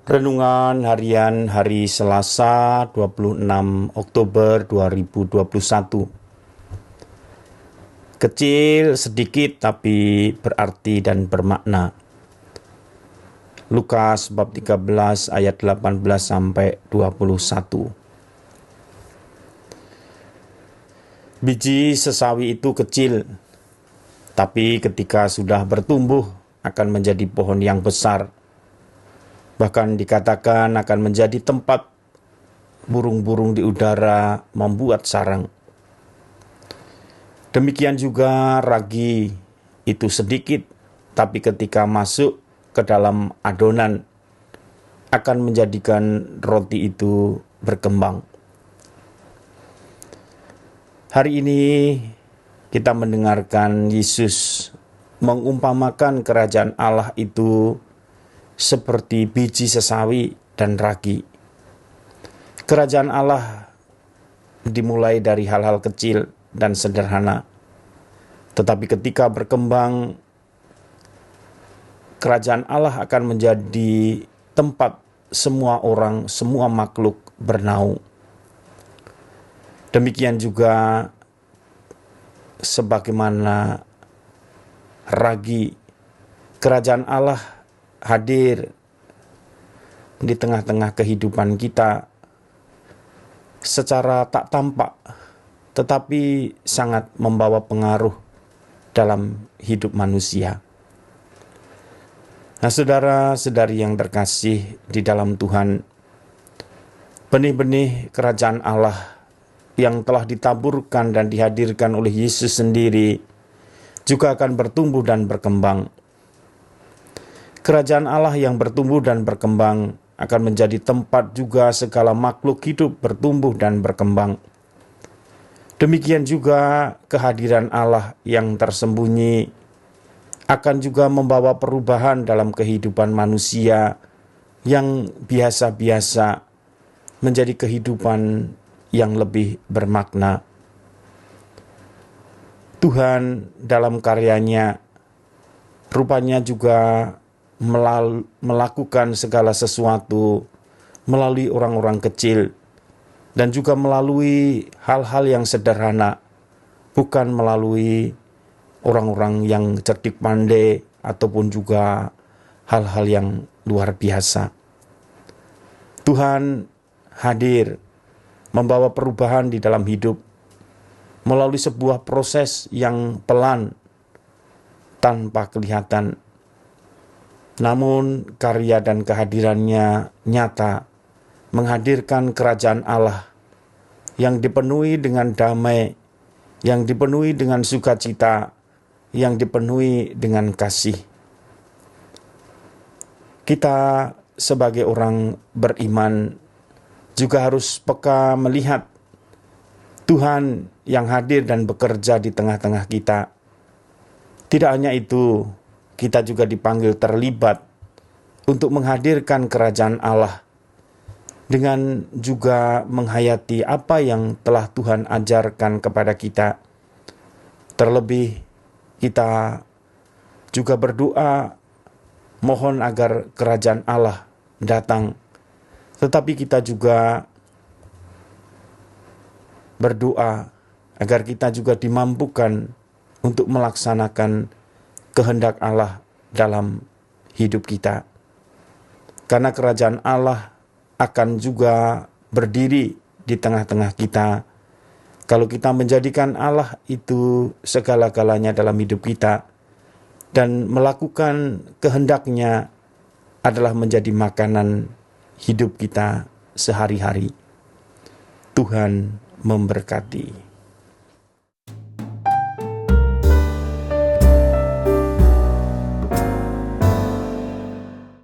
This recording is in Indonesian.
Renungan Harian hari Selasa 26 Oktober 2021. Kecil sedikit tapi berarti dan bermakna. Lukas bab 13 ayat 18 sampai 21. Biji sesawi itu kecil, tapi ketika sudah bertumbuh akan menjadi pohon yang besar. Bahkan dikatakan akan menjadi tempat burung-burung di udara membuat sarang. Demikian juga ragi itu sedikit, tapi ketika masuk ke dalam adonan akan menjadikan roti itu berkembang. Hari ini kita mendengarkan Yesus mengumpamakan kerajaan Allah itu seperti biji sesawi dan ragi. Kerajaan Allah dimulai dari hal-hal kecil dan sederhana, tetapi ketika berkembang, kerajaan Allah akan menjadi tempat semua orang, semua makhluk bernaung. Demikian juga sebagaimana ragi, kerajaan Allah hadir di tengah-tengah kehidupan kita secara tak tampak, tetapi sangat membawa pengaruh dalam hidup manusia. Nah, saudara-saudari yang terkasih di dalam Tuhan, benih-benih kerajaan Allah yang telah ditaburkan dan dihadirkan oleh Yesus sendiri juga akan bertumbuh dan berkembang. Kerajaan Allah yang bertumbuh dan berkembang akan menjadi tempat juga segala makhluk hidup bertumbuh dan berkembang. Demikian juga kehadiran Allah yang tersembunyi akan juga membawa perubahan dalam kehidupan manusia yang biasa-biasa menjadi kehidupan yang lebih bermakna. Tuhan dalam karyanya rupanya juga melakukan segala sesuatu melalui orang-orang kecil dan juga melalui hal-hal yang sederhana, bukan melalui orang-orang yang cerdik pandai ataupun juga hal-hal yang luar biasa. Tuhan hadir membawa perubahan di dalam hidup melalui sebuah proses yang pelan tanpa kelihatan. Namun karya dan kehadirannya nyata menghadirkan kerajaan Allah yang dipenuhi dengan damai, yang dipenuhi dengan sukacita, yang dipenuhi dengan kasih. Kita sebagai orang beriman juga harus peka melihat Tuhan yang hadir dan bekerja di tengah-tengah kita. Tidak hanya itu, kita juga dipanggil terlibat untuk menghadirkan kerajaan Allah dengan juga menghayati apa yang telah Tuhan ajarkan kepada kita. Terlebih kita juga berdoa mohon agar kerajaan Allah datang. Tetapi kita juga berdoa agar kita juga dimampukan untuk melaksanakan kehendak Allah dalam hidup kita. Karena kerajaan Allah akan juga berdiri di tengah-tengah kita kalau kita menjadikan Allah itu segala-galanya dalam hidup kita dan melakukan kehendaknya adalah menjadi makanan hidup kita sehari-hari. Tuhan memberkati.